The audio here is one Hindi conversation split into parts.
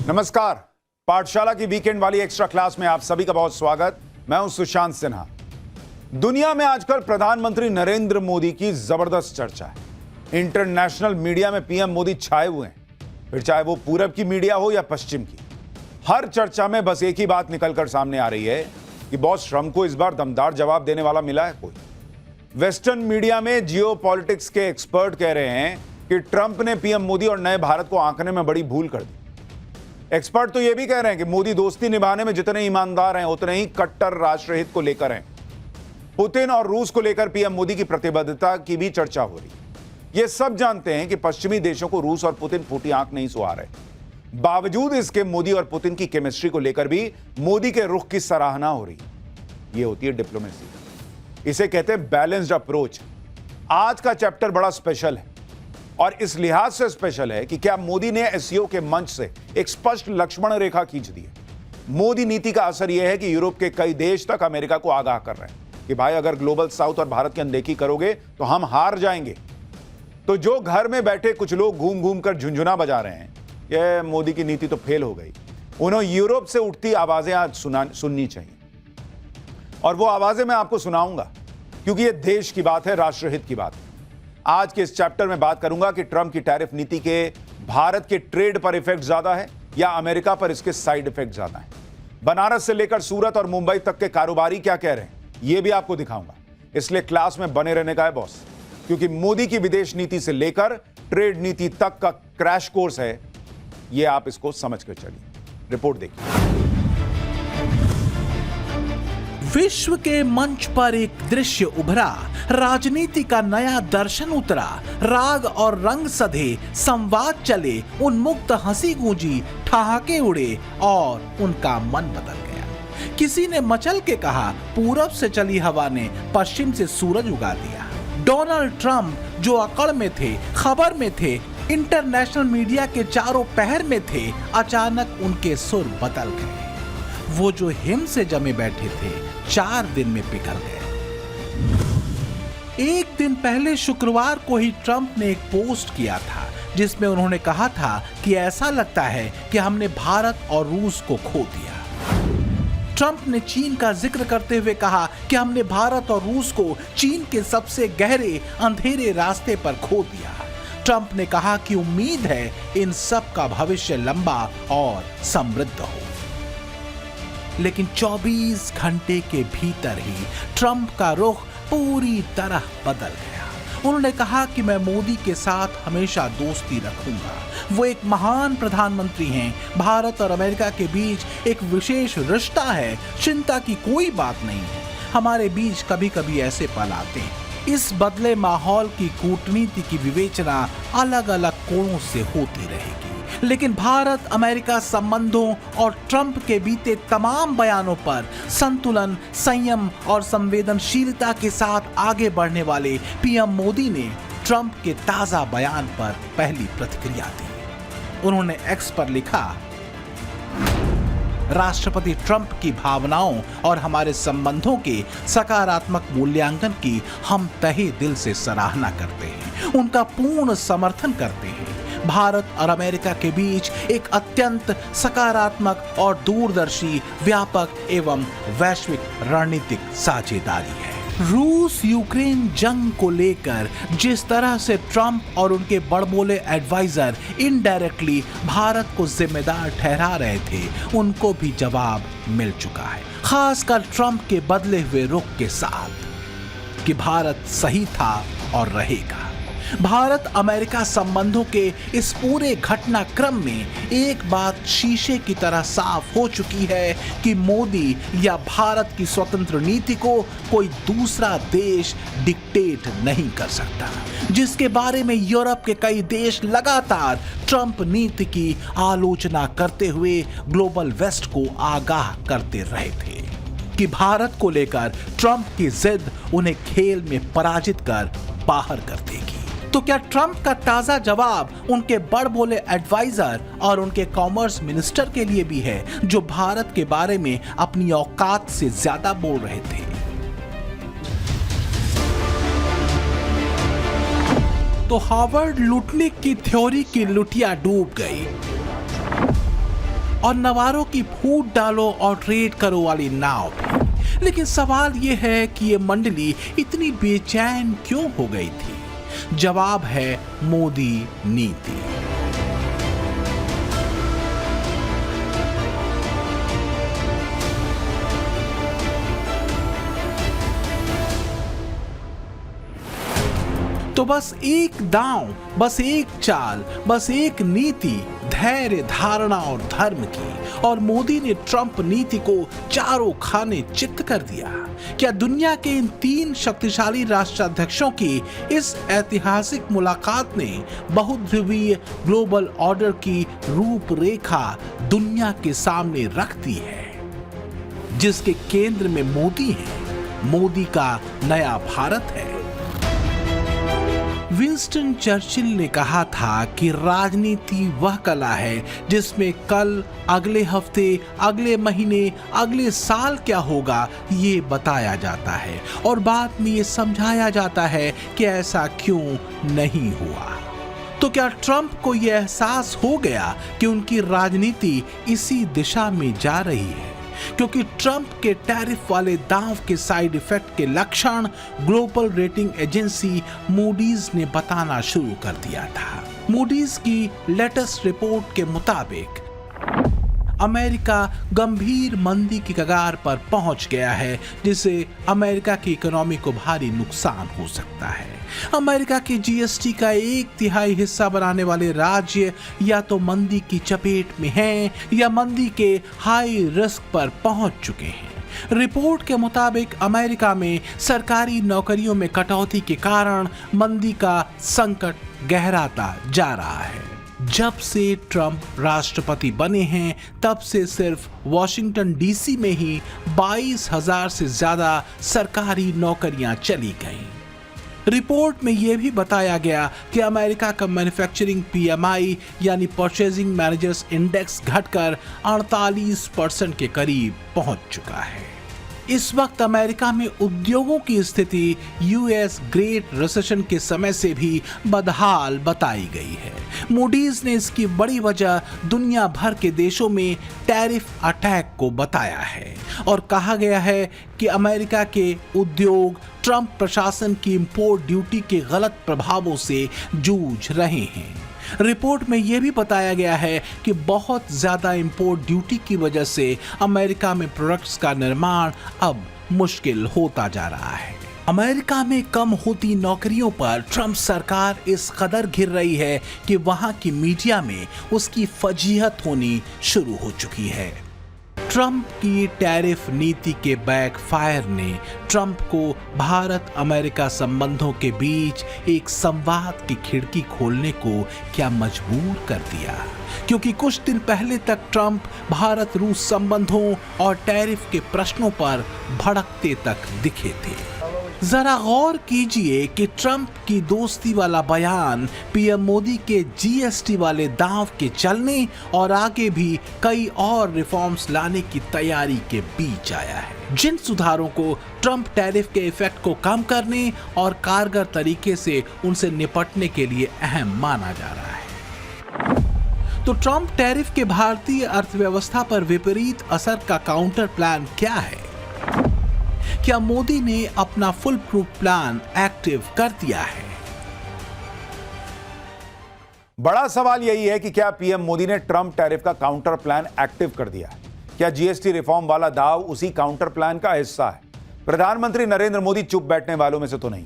नमस्कार। पाठशाला की वीकेंड वाली एक्स्ट्रा क्लास में आप सभी का बहुत स्वागत। मैं हूं सुशांत सिन्हा। दुनिया में आजकल प्रधानमंत्री नरेंद्र मोदी की जबरदस्त चर्चा है। इंटरनेशनल मीडिया में पीएम मोदी छाए हुए हैं, फिर चाहे वो पूरब की मीडिया हो या पश्चिम की। हर चर्चा में बस एक ही बात निकलकर सामने आ रही है कि बॉस ट्रंप को इस बार दमदार जवाब देने वाला मिला है कोई। वेस्टर्न मीडिया में जियोपॉलिटिक्स के एक्सपर्ट कह रहे हैं कि ट्रंप ने पीएम मोदी और नए भारत को आंकने में बड़ी भूल कर दी। एक्सपर्ट तो यह भी कह रहे हैं कि मोदी दोस्ती निभाने में जितने ईमानदार हैं उतने ही कट्टर राष्ट्रहित को लेकर हैं। पुतिन और रूस को लेकर पीएम मोदी की प्रतिबद्धता की भी चर्चा हो रही है। ये सब जानते हैं कि पश्चिमी देशों को रूस और पुतिन फूटी आंख नहीं सुहा रहे। बावजूद इसके मोदी और पुतिन की केमिस्ट्री को लेकर भी मोदी के रुख की सराहना हो रही है। ये होती है डिप्लोमेसी। इसे कहते हैं बैलेंस्ड अप्रोच। आज का चैप्टर बड़ा स्पेशल है और इस लिहाज से स्पेशल है कि क्या मोदी ने एससीओ के मंच से एक स्पष्ट लक्ष्मण रेखा खींच दी है। मोदी नीति का असर यह है कि यूरोप के कई देश तक अमेरिका को आगाह कर रहे हैं कि भाई अगर ग्लोबल साउथ और भारत की अनदेखी करोगे तो हम हार जाएंगे। तो जो घर में बैठे कुछ लोग घूम घूम कर झुंझुना बजा रहे हैं, यह मोदी की नीति तो फेल हो गई। उन्हें यूरोप से उठती आवाजें आज सुननी चाहिए और वो आवाजें मैं आपको सुनाऊंगा, क्योंकि यह देश की बात है, राष्ट्रहित की बात है। आज के इस चैप्टर में बात करूंगा कि ट्रंप की टैरिफ नीति के भारत के ट्रेड पर इफेक्ट ज्यादा है या अमेरिका पर इसके साइड इफेक्ट ज्यादा है। बनारस से लेकर सूरत और मुंबई तक के कारोबारी क्या कह रहे हैं यह भी आपको दिखाऊंगा। इसलिए क्लास में बने रहने का है बॉस, क्योंकि मोदी की विदेश नीति से लेकर ट्रेड नीति तक का क्रैश कोर्स है। यह आप इसको समझ कर चलिए। रिपोर्ट देखिए। विश्व के मंच पर एक दृश्य उभरा, राजनीति का नया दर्शन उतरा, राग और रंग सधे संवाद चले, उन्मुक्त हंसी गूंजी, ठहाके उड़े और उनका मन बदल गया। किसी ने मचल के कहा, पूरब से चली हवा ने पश्चिम से सूरज उगा दिया। डोनाल्ड ट्रंप जो अकड़ में थे, खबर में थे, इंटरनेशनल मीडिया के चारों पहर में थे, अचानक उनके सुर बदल गए। वो जो हिम से जमे बैठे थे 4 दिन में पिघल गए। एक दिन पहले शुक्रवार को ही ट्रंप ने एक पोस्ट किया था जिसमें उन्होंने कहा था कि ऐसा लगता है कि हमने भारत और रूस को खो दिया। ट्रंप ने चीन का जिक्र करते हुए कहा कि हमने भारत और रूस को चीन के सबसे गहरे अंधेरे रास्ते पर खो दिया। ट्रंप ने कहा कि उम्मीद है इन सब का भविष्य लंबा और समृद्ध हो। लेकिन 24 घंटे के भीतर ही ट्रंप का रुख पूरी तरह बदल गया। उन्होंने कहा कि मैं मोदी के साथ हमेशा दोस्ती रखूंगा। वो एक महान प्रधानमंत्री हैं। भारत और अमेरिका के बीच एक विशेष रिश्ता है, चिंता की कोई बात नहीं है। हमारे बीच कभी कभी ऐसे पल आते हैं। इस बदले माहौल की कूटनीति की विवेचना अलग अलग कोणों से होती रहेगी, लेकिन भारत अमेरिका संबंधों और ट्रंप के बीते तमाम बयानों पर संतुलन, संयम और संवेदनशीलता के साथ आगे बढ़ने वाले पीएम मोदी ने ट्रंप के ताजा बयान पर पहली प्रतिक्रिया दी। उन्होंने एक्स पर लिखा, राष्ट्रपति ट्रंप की भावनाओं और हमारे संबंधों के सकारात्मक मूल्यांकन की हम तहे दिल से सराहना करते हैं, उनका पूर्ण समर्थन करते हैं। भारत और अमेरिका के बीच एक अत्यंत सकारात्मक और दूरदर्शी, व्यापक एवं वैश्विक रणनीतिक साझेदारी है। रूस यूक्रेन जंग को लेकर जिस तरह से ट्रंप और उनके बड़बोले एडवाइजर इनडायरेक्टली भारत को जिम्मेदार ठहरा रहे थे, उनको भी जवाब मिल चुका है, खासकर ट्रंप के बदले हुए रुख के साथ कि भारत सही था और रहेगा। भारत अमेरिका संबंधों के इस पूरे घटनाक्रम में एक बात शीशे की तरह साफ हो चुकी है कि मोदी या भारत की स्वतंत्र नीति को कोई दूसरा देश डिक्टेट नहीं कर सकता, जिसके बारे में यूरोप के कई देश लगातार ट्रंप नीति की आलोचना करते हुए ग्लोबल वेस्ट को आगाह करते रहे थे कि भारत को लेकर ट्रंप की जिद उन्हें खेल में पराजित कर बाहर कर देगी। तो क्या ट्रंप का ताजा जवाब उनके बड़बोले एडवाइजर और उनके कॉमर्स मिनिस्टर के लिए भी है, जो भारत के बारे में अपनी औकात से ज्यादा बोल रहे थे? तो हार्वर्ड लुटनिक की थ्योरी की लुटिया डूब गई। और नवारों की फूट डालो और ट्रेड करो वाली नाव भी। लेकिन सवाल यह है कि ये मंडली इतनी बेचैन क्यों हो गई थी? जवाब है मोदी नीति। तो बस एक दांव, बस एक चाल, बस एक नीति, धैर्य, धारणा और धर्म की, और मोदी ने ट्रंप नीति को चारों खाने चित्त कर दिया। क्या दुनिया के इन 3 शक्तिशाली राष्ट्राध्यक्षों की इस ऐतिहासिक मुलाकात ने बहुध्रुवीय ग्लोबल ऑर्डर की रूपरेखा दुनिया के सामने रख दी है, जिसके केंद्र में मोदी है, मोदी का नया भारत है। विंस्टन चर्चिल ने कहा था कि राजनीति वह कला है जिसमें कल, अगले हफ्ते, अगले महीने, अगले साल क्या होगा ये बताया जाता है और बाद में ये समझाया जाता है कि ऐसा क्यों नहीं हुआ। तो क्या ट्रंप को यह एहसास हो गया कि उनकी राजनीति इसी दिशा में जा रही है? क्योंकि ट्रंप के टैरिफ वाले दांव के साइड इफेक्ट के लक्षण ग्लोबल रेटिंग एजेंसी मूडीज ने बताना शुरू कर दिया था। मूडीज की लेटेस्ट रिपोर्ट के मुताबिक अमेरिका गंभीर मंदी की कगार पर पहुंच गया है, जिससे अमेरिका की इकोनॉमी को भारी नुकसान हो सकता है। अमेरिका के जीएसटी का 1/3 हिस्सा बनाने वाले राज्य या तो मंदी की चपेट में हैं या मंदी के हाई रिस्क पर पहुंच चुके हैं। रिपोर्ट के मुताबिक अमेरिका में सरकारी नौकरियों में कटौती के कारण मंदी का संकट गहराता जा रहा है। जब से ट्रंप राष्ट्रपति बने हैं तब से सिर्फ वॉशिंगटन डीसी में ही 22,000 से ज्यादा सरकारी नौकरियां चली गईं। रिपोर्ट में यह भी बताया गया कि अमेरिका का मैन्युफैक्चरिंग पीएमआई यानी परचेजिंग मैनेजर्स इंडेक्स घटकर 48% के करीब पहुंच चुका है। इस वक्त अमेरिका में उद्योगों की स्थिति यूएस ग्रेट रिसेशन के समय से भी बदहाल बताई गई है। मूडीज ने इसकी बड़ी वजह दुनिया भर के देशों में टैरिफ अटैक को बताया है और कहा गया है कि अमेरिका के उद्योग ट्रंप प्रशासन की इंपोर्ट ड्यूटी के गलत प्रभावों से जूझ रहे हैं। रिपोर्ट में यह भी बताया गया है कि बहुत ज्यादा इंपोर्ट ड्यूटी की वजह से अमेरिका में प्रोडक्ट्स का निर्माण अब मुश्किल होता जा रहा है। अमेरिका में कम होती नौकरियों पर ट्रंप सरकार इस कदर घिर रही है कि वहां की मीडिया में उसकी फजीहत होनी शुरू हो चुकी है। ट्रंप की टैरिफ नीति के बैकफायर ने ट्रंप को भारत अमेरिका संबंधों के बीच एक संवाद की खिड़की खोलने को क्या मजबूर कर दिया, क्योंकि कुछ दिन पहले तक ट्रंप भारत रूस संबंधों और टैरिफ के प्रश्नों पर भड़कते तक दिखे थे। जरा गौर कीजिए कि ट्रंप की दोस्ती वाला बयान पीएम मोदी के जीएसटी वाले दांव के चलने और आगे भी कई और रिफॉर्म्स लाने की तैयारी के बीच आया है, जिन सुधारों को ट्रंप टैरिफ के इफेक्ट को कम करने और कारगर तरीके से उनसे निपटने के लिए अहम माना जा रहा है। तो ट्रंप टैरिफ के भारतीय अर्थव्यवस्था पर विपरीत असर का काउंटर प्लान क्या है? क्या मोदी ने अपना फुल प्रूफ प्लान एक्टिव कर दिया है? बड़ा सवाल यही है कि क्या पीएम मोदी ने ट्रंप टैरिफ का काउंटर प्लान एक्टिव कर दिया है? क्या जीएसटी रिफॉर्म वाला दाव उसी काउंटर प्लान का हिस्सा है? प्रधानमंत्री नरेंद्र मोदी चुप बैठने वालों में से तो नहीं।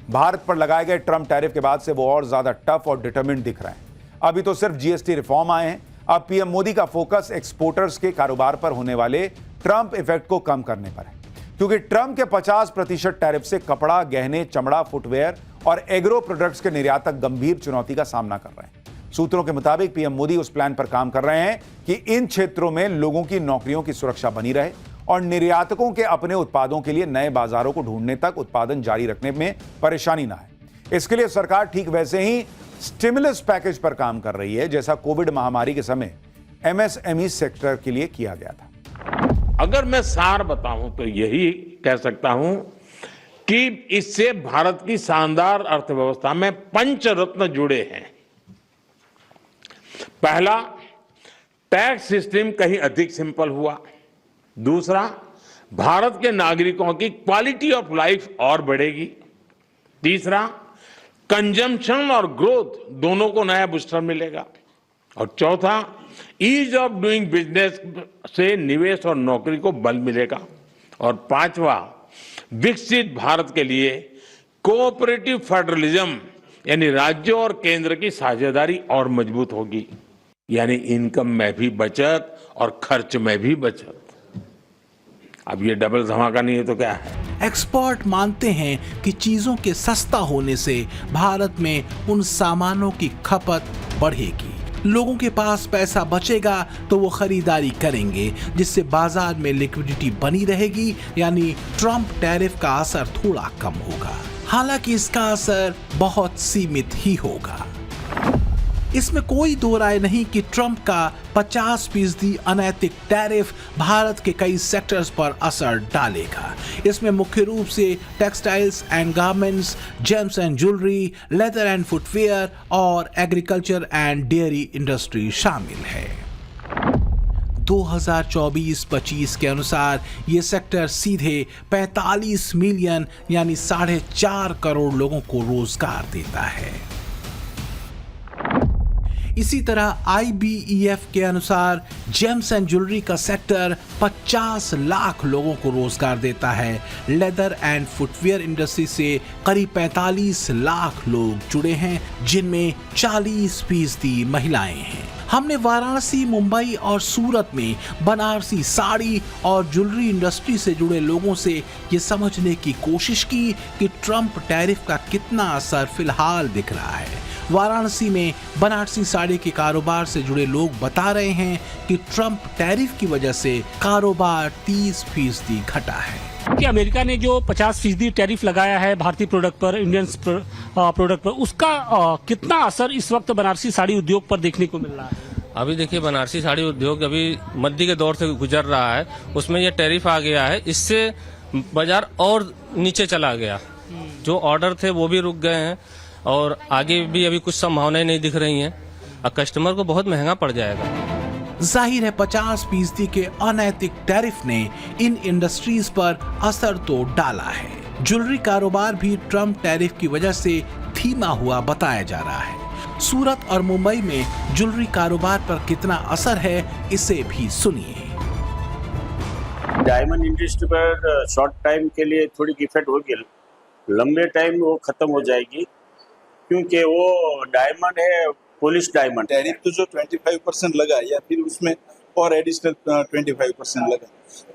भारत पर लगाए गए ट्रंप टैरिफ के बाद से वो और ज्यादा टफ और डिटरमिन्ड दिख रहे हैं। अभी तो सिर्फ जीएसटी रिफॉर्म आए हैं। अब पीएम मोदी का फोकस एक्सपोर्टर्स के कारोबार पर होने वाले ट्रंप इफेक्ट को कम करने पर है, क्योंकि ट्रंप के 50% टैरिफ से कपड़ा, गहने, चमड़ा, फुटवेयर और एग्रो प्रोडक्ट्स के निर्यातक गंभीर चुनौती का सामना कर रहे हैं। सूत्रों के मुताबिक पीएम मोदी उस प्लान पर काम कर रहे हैं कि इन क्षेत्रों में लोगों की नौकरियों की सुरक्षा बनी रहे और निर्यातकों के अपने उत्पादों के लिए नए बाजारों को ढूंढने तक उत्पादन जारी रखने में परेशानी ना है। इसके लिए सरकार ठीक वैसे ही स्टिमुलस पैकेज पर काम कर रही है, जैसा कोविड महामारी के समय एमएसएमई सेक्टर के लिए किया गया था। अगर मैं सार बताऊं तो यही कह सकता हूं कि इससे भारत की शानदार अर्थव्यवस्था में 5 रत्न जुड़े हैं। पहला, टैक्स सिस्टम कहीं अधिक सिंपल हुआ। दूसरा, भारत के नागरिकों की क्वालिटी ऑफ लाइफ और बढ़ेगी। तीसरा, कंजम्पशन और ग्रोथ दोनों को नया बूस्टर मिलेगा। और चौथा, ईज ऑफ डूइंग बिजनेस से निवेश और नौकरी को बल मिलेगा। और पांचवा, विकसित भारत के लिए कोऑपरेटिव फेडरलिज्म यानी राज्यों और केंद्र की साझेदारी और मजबूत होगी, यानी इनकम में भी बचत और खर्च में भी बचत। अब ये डबल धमाका नहीं है तो क्या है? एक्सपर्ट मानते हैं कि चीजों के सस्ता होने से भारत में उन सामानों की खपत बढ़ेगी, लोगों के पास पैसा बचेगा तो वो खरीदारी करेंगे, जिससे बाजार में लिक्विडिटी बनी रहेगी, यानी ट्रंप टैरिफ का असर थोड़ा कम होगा। हालांकि इसका असर बहुत सीमित ही होगा। इसमें कोई दो राय नहीं कि ट्रंप का 50% अनैतिक टैरिफ भारत के कई सेक्टर्स पर असर डालेगा। इसमें मुख्य रूप से textiles and garments, James and jewellery, leather and footwear और एग्रीकल्चर एंड डेयरी इंडस्ट्री शामिल है। 2024-25 के अनुसार ये सेक्टर सीधे 45 मिलियन यानी 4.5 करोड़ लोगों को रोजगार देता है। इसी तरह IBEF के अनुसार जेम्स एंड ज्वेलरी का सेक्टर 50 लाख लोगों को रोजगार देता है। लेदर एंड फुटवेयर इंडस्ट्री से करीब 45 लाख लोग जुड़े हैं, जिनमें 40% महिलाएं हैं। हमने वाराणसी, मुंबई और सूरत में बनारसी साड़ी और ज्वेलरी इंडस्ट्री से जुड़े लोगों से ये समझने की कोशिश की कि ट्रंप टैरिफ का कितना असर फिलहाल दिख रहा है। वाराणसी में बनारसी साड़ी के कारोबार से जुड़े लोग बता रहे हैं कि ट्रंप टैरिफ की वजह से कारोबार 30% घटा है। कि अमेरिका ने जो 50% टैरिफ लगाया है भारतीय प्रोडक्ट पर, इंडियन प्रोडक्ट पर, उसका कितना असर इस वक्त बनारसी साड़ी उद्योग पर देखने को मिल रहा है? अभी देखिए, बनारसी साड़ी उद्योग अभी मंदी के दौर से गुजर रहा है, उसमें ये टैरिफ आ गया है, इससे बाजार और नीचे चला गया। जो ऑर्डर थे वो भी रुक गए हैं और आगे भी अभी कुछ संभावनाएं नहीं दिख रही हैं। अब कस्टमर को बहुत महंगा पड़ जाएगा। जाहिर है 50% के अनैतिक टैरिफ ने इन इंडस्ट्रीज पर असर तो डाला है। ज्वेलरी कारोबार भी ट्रंप टैरिफ की वजह से धीमा हुआ बताया जा रहा है। सूरत और मुंबई में ज्वेलरी कारोबार पर कितना असर है, इसे भी सुनिए। डायमंड इंडस्ट्री पर शॉर्ट टाइम के लिए थोड़ी इफेक्ट होगी, लंबे टाइम वो खत्म हो जाएगी, क्योंकि वो डायमंड है, पॉलिश डायमंड। टैरिफ तो जो 25% लगा या फिर उसमें और एडिशनल 25% लगा,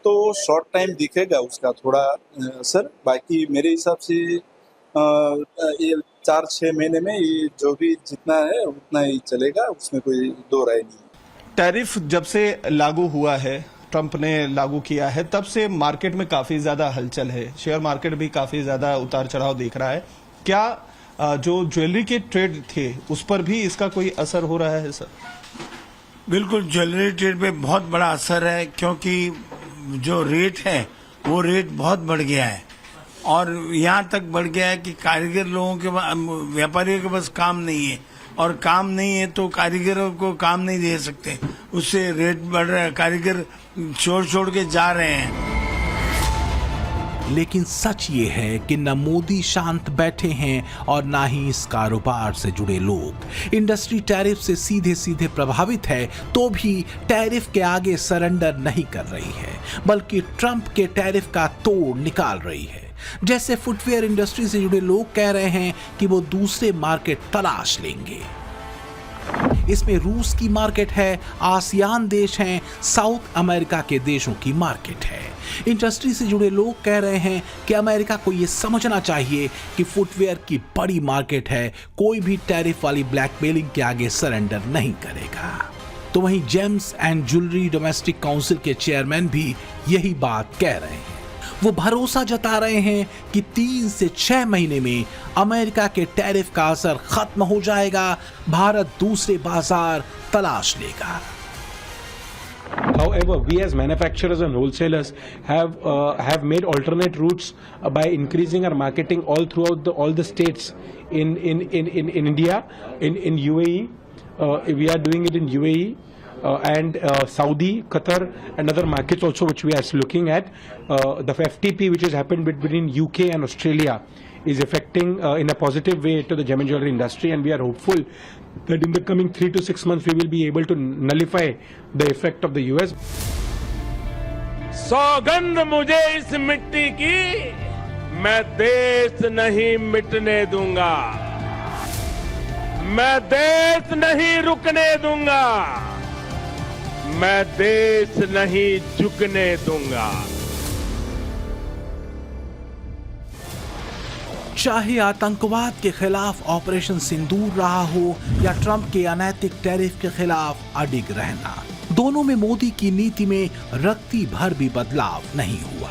तो शॉर्ट टाइम दिखेगा उसका थोड़ा असर। बाकी मेरे हिसाब से ये 4-6 महीने में ये जो भी जितना है उतना ही चलेगा, उसमें कोई दो राय नहीं। टैरिफ जब से लागू हुआ है, ट्रंप ने लागू किया है, तब से मार्केट में काफी ज्यादा हलचल है। शेयर मार्केट भी काफी ज्यादा उतार चढ़ाव देख रहा है। क्या जो ज्वेलरी के ट्रेड थे उस पर भी इसका कोई असर हो रहा है सर? बिल्कुल, ज्वेलरी ट्रेड पे बहुत बड़ा असर है, क्योंकि जो रेट है वो रेट बहुत बढ़ गया है और यहाँ तक बढ़ गया है कि कारीगर लोगों के, व्यापारियों के पास काम नहीं है, और काम नहीं है तो कारीगरों को काम नहीं दे सकते, उससे रेट बढ़ रहा है, कारीगर छोड़ के जा रहे हैं। लेकिन सच ये है कि न मोदी शांत बैठे हैं और ना ही इस कारोबार से जुड़े लोग। इंडस्ट्री टैरिफ से सीधे सीधे प्रभावित है तो भी टैरिफ के आगे सरेंडर नहीं कर रही है, बल्कि ट्रंप के टैरिफ का तोड़ निकाल रही है। जैसे फुटवेयर इंडस्ट्री से जुड़े लोग कह रहे हैं कि वो दूसरे मार्केट तलाश लेंगे। इसमें रूस की मार्केट है, आसियान देश हैं, साउथ अमेरिका के देशों की मार्केट है। इंडस्ट्री से जुड़े लोग कह रहे हैं कि अमेरिका को यह समझना चाहिए कि फुटवेयर की बड़ी मार्केट है, कोई भी टैरिफ वाली ब्लैकमेलिंग के आगे सरेंडर नहीं करेगा। तो वहीं James and jewellery domestic council के चेयरमैन भी यही बात कह रहे हैं। वो भरोसा जता रहे हैं कि 3 से 6 महीने में अमेरिका के टैरिफ का असर खत्म हो जाएगा, भारत दूसरे बाजार तलाश लेगा। However, we as manufacturers and wholesalers have made alternate routes by increasing our marketing all throughout all the states in India, in UAE. We are doing it in UAE. and Saudi, Qatar, and other markets also which we are looking at. The FTP which has happened between UK and Australia is affecting in a positive way to the gem and jewelry industry, and we are hopeful that in the coming 3 to 6 months we will be able to nullify the effect of the US. सौगंध मुझे इस मिट्टी की, मैं देश नहीं मिटने दूंगा, मैं देश नहीं रुकने दूंगा, मैं देश नहीं झुकने दूंगा। चाहे आतंकवाद के खिलाफ ऑपरेशन सिंदूर रहा हो या ट्रंप के अनैतिक टैरिफ के खिलाफ अडिग रहना, दोनों में मोदी की नीति में रत्ती भर भी बदलाव नहीं हुआ।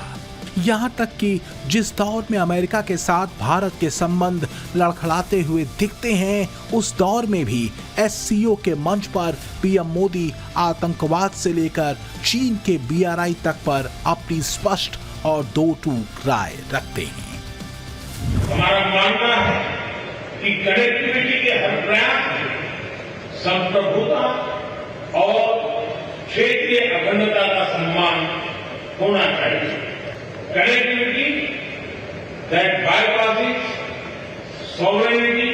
यहां तक कि जिस दौर में अमेरिका के साथ भारत के संबंध लड़खड़ाते हुए दिखते हैं, उस दौर में भी एससीओ के मंच पर पीएम मोदी आतंकवाद से लेकर चीन के बीआरआई तक पर अपनी स्पष्ट और दो टूक राय रखते हैं। हमारा मानना है कि कनेक्टिविटी के हर प्रयास में संप्रभुता और क्षेत्रीय अखंडता का सम्मान होना चाहिए। Connectivity that bypasses sovereignty,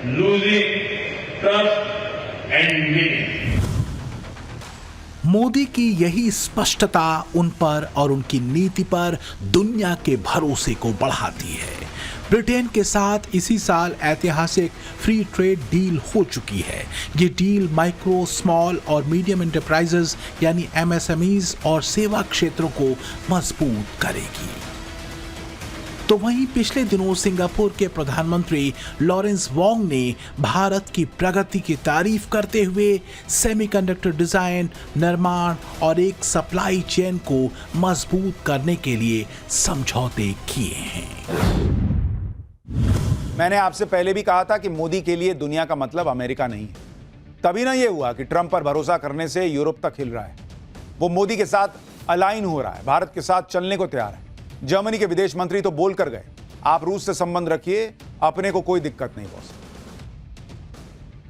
losing trust and unity. Modi की यही स्पष्टता उन पर और उनकी नीति पर दुनिया के भरोसे को बढ़ाती है। ब्रिटेन के साथ इसी साल ऐतिहासिक फ्री ट्रेड डील हो चुकी है। ये डील माइक्रो, स्मॉल और मीडियम एंटरप्राइजेस यानी एमएसएमईज और सेवा क्षेत्रों को मजबूत करेगी। तो वहीं पिछले दिनों सिंगापुर के प्रधानमंत्री लॉरेंस वोंग ने भारत की प्रगति की तारीफ करते हुए सेमीकंडक्टर डिजाइन, निर्माण और एक सप्लाई चेन को मजबूत करने के लिए समझौते किए हैं। मैंने आपसे पहले भी कहा था कि मोदी के लिए दुनिया का मतलब अमेरिका नहीं है। तभी ना ये हुआ कि ट्रंप पर भरोसा करने से यूरोप तक हिल रहा है। वो मोदी के साथ अलाइन हो रहा है, भारत के साथ चलने को तैयार है। जर्मनी के विदेश मंत्री तो बोल कर गए, आप रूस से संबंध रखिए, अपने को कोई दिक्कत नहीं बॉस।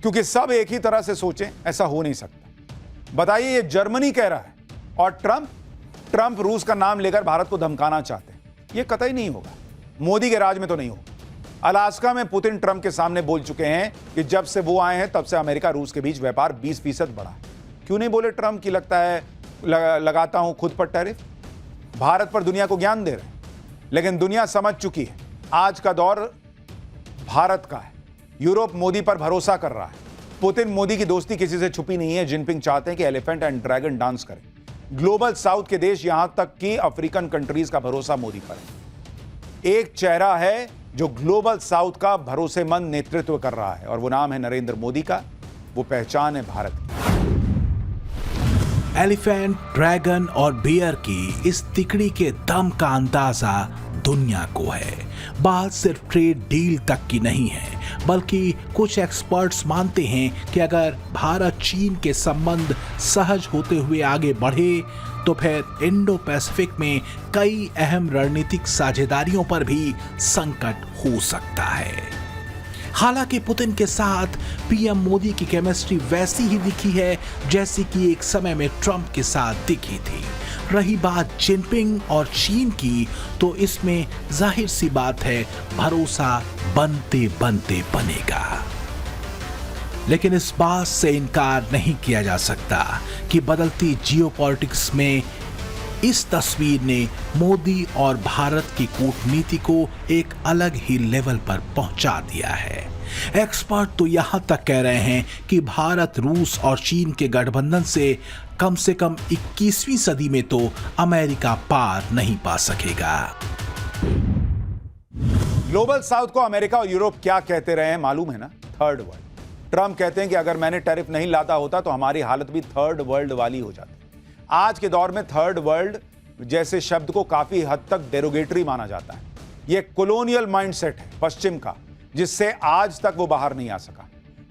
क्योंकि सब एक ही तरह से सोचें, ऐसा हो नहीं सकता। बताइए, ये जर्मनी कह रहा है और ट्रंप रूस का नाम लेकर भारत को धमकाना चाहते हैं। ये कतई नहीं होगा, मोदी के राज में तो नहीं होगा। अलास्का में पुतिन ट्रंप के सामने बोल चुके हैं कि जब से वो आए हैं तब से अमेरिका रूस के बीच व्यापार 20% बढ़ा है। क्यों नहीं बोले ट्रंप की लगता है लगाता हूं खुद पर टैरिफ? भारत पर दुनिया को ज्ञान दे रहे हैं, लेकिन दुनिया समझ चुकी है आज का दौर भारत का है। यूरोप मोदी पर भरोसा कर रहा है। पुतिन मोदी की दोस्ती किसी से छुपी नहीं है। जिनपिंग चाहते हैं कि एलिफेंट एंड ड्रैगन डांस करें। ग्लोबल साउथ के देश, यहां तक कि अफ्रीकन कंट्रीज का भरोसा मोदी पर है। एक चेहरा है जो ग्लोबल साउथ का भरोसेमंद नेतृत्व कर रहा है और वो नाम है नरेंद्र मोदी का। वो पहचान है भारत की। एलिफेंट, ड्रैगन और बियर की इस तिकड़ी के दम का अंदाजा दुनिया को है। बात सिर्फ ट्रेड डील तक की नहीं है, बल्कि कुछ एक्सपर्ट्स मानते हैं कि अगर भारत चीन के संबंध सहज होते हुए आगे बढ़े तो फिर इंडो पैसिफिक में कई अहम रणनीतिक साझेदारियों पर भी संकट हो सकता है। हालांकि पुतिन के साथ पीएम मोदी की केमिस्ट्री वैसी ही दिखी है जैसी कि एक समय में ट्रंप के साथ दिखी थी। रही बात जिनपिंग और चीन की, तो इसमें जाहिर सी बात है भरोसा बनते बनते बनेगा। लेकिन इस बात से इनकार नहीं किया जा सकता कि बदलती जियोपॉलिटिक्स में इस तस्वीर ने मोदी और भारत की कूटनीति को एक अलग ही लेवल पर पहुंचा दिया है। एक्सपर्ट तो यहां तक कह रहे हैं कि भारत रूस और चीन के गठबंधन से कम 21वीं सदी में तो अमेरिका पार नहीं पा सकेगा। ग्लोबल साउथ को अमेरिका और यूरोप क्या कहते रहे हैं मालूम है ना? Third world. ट्रंप कहते हैं कि अगर मैंने टैरिफ नहीं लाता होता तो हमारी हालत भी थर्ड वर्ल्ड वाली हो जाती। आज के दौर में थर्ड वर्ल्ड जैसे शब्द को काफी हद तक डेरोगेटरी माना जाता है। यह कॉलोनियल माइंडसेट है पश्चिम का, जिससे आज तक वो बाहर नहीं आ सका।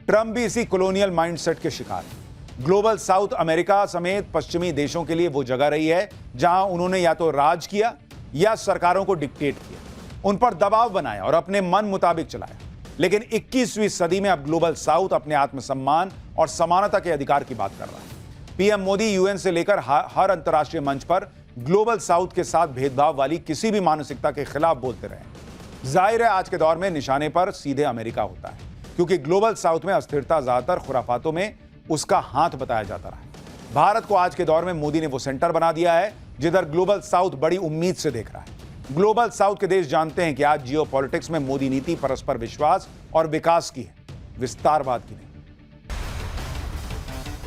ट्रंप भी इसी कॉलोनियल माइंडसेट के शिकार है। ग्लोबल साउथ अमेरिका समेत पश्चिमी देशों के लिए वो जगह रही है जहां उन्होंने या तो राज किया या सरकारों को डिक्टेट किया, उन पर दबाव बनाया और अपने मन मुताबिक चलाया। लेकिन 21वीं सदी में अब ग्लोबल साउथ अपने आत्मसम्मान और समानता के अधिकार की बात कर रहा है। पीएम मोदी यूएन से लेकर हर अंतर्राष्ट्रीय मंच पर ग्लोबल साउथ के साथ भेदभाव वाली किसी भी मानसिकता के खिलाफ बोलते रहे। जाहिर है आज के दौर में निशाने पर सीधे अमेरिका होता है, क्योंकि ग्लोबल साउथ में अस्थिरता ज्यादातर खुराफातों में उसका हाथ बताया जाता रहा है। भारत को आज के दौर में मोदी ने वो सेंटर बना दिया है जिधर ग्लोबल साउथ बड़ी उम्मीद से देख रहा है। ग्लोबल साउथ के देश जानते हैं कि आज जियोपॉलिटिक्स में मोदी नीति परस्पर विश्वास और विकास की है, विस्तारवाद की नहीं।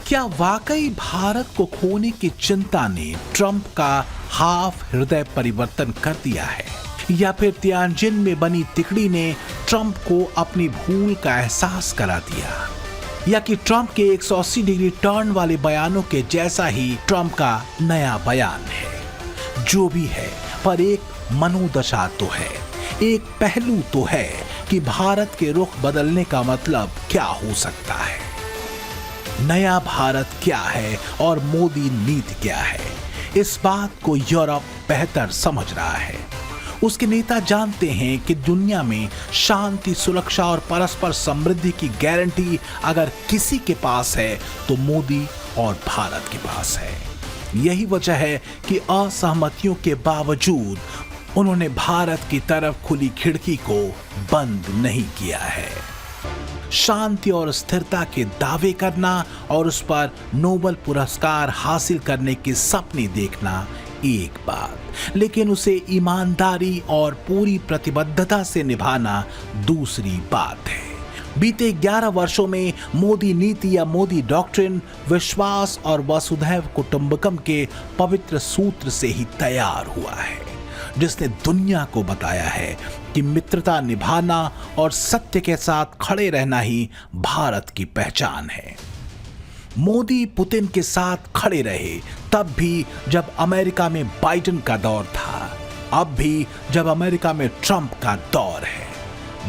क्या वाकई भारत को खोने की चिंता ने ट्रंप का हाफ हृदय परिवर्तन कर दिया है, या फिर तियानजिन में बनी तिकड़ी ने ट्रंप को अपनी भूल का एहसास करा दिया, या कि ट्रंप के 180 डिग्री टर्न वाले बयानों के जैसा ही ट्रंप का नया बयान है। जो भी है, पर एक मनोदशा तो है, एक पहलू तो है कि भारत के रुख बदलने का मतलब क्या हो सकता है। नया भारत क्या है और मोदी नीति क्या है, इस बात को यूरोप बेहतर समझ रहा है। उसके नेता जानते हैं कि दुनिया में शांति, सुरक्षा और परस्पर समृद्धि की गारंटी अगर किसी के पास है तो मोदी और भारत के पास है। यही वजह है कि असहमतियों के बावजूद उन्होंने भारत की तरफ खुली खिड़की को बंद नहीं किया है। शांति और स्थिरता के दावे करना और उस पर नोबेल पुरस्कार हासिल करने के सपने देखना एक बात, लेकिन उसे ईमानदारी और पूरी प्रतिबद्धता से निभाना दूसरी बात है। बीते 11 वर्षों में मोदी नीति या मोदी डॉक्ट्रिन विश्वास और वसुधैव कुटुंबकम के पवित्र सूत्र से ही तैयार हुआ है, जिसने दुनिया को बताया है कि मित्रता निभाना और सत्य के साथ खड़े रहना ही भारत की पहचान है। मोदी पुतिन के साथ खड़े रहे तब भी जब अमेरिका में बाइडेन का दौर था, अब भी जब अमेरिका में ट्रंप का दौर है।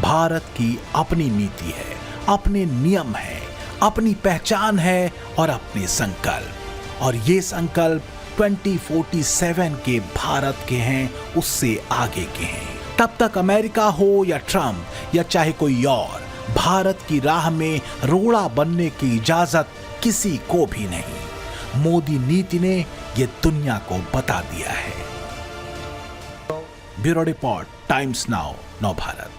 भारत की अपनी नीति है, अपने नियम है, अपनी पहचान है और अपने संकल्प, और ये संकल्प 2047 के भारत के हैं, उससे आगे के हैं। तब तक अमेरिका हो या ट्रंप या चाहे कोई और, भारत की राह में रोड़ा बनने की इजाजत किसी को भी नहीं। मोदी नीति ने यह दुनिया को बता दिया है। ब्यूरो रिपोर्ट, टाइम्स नाउ, नव भारत।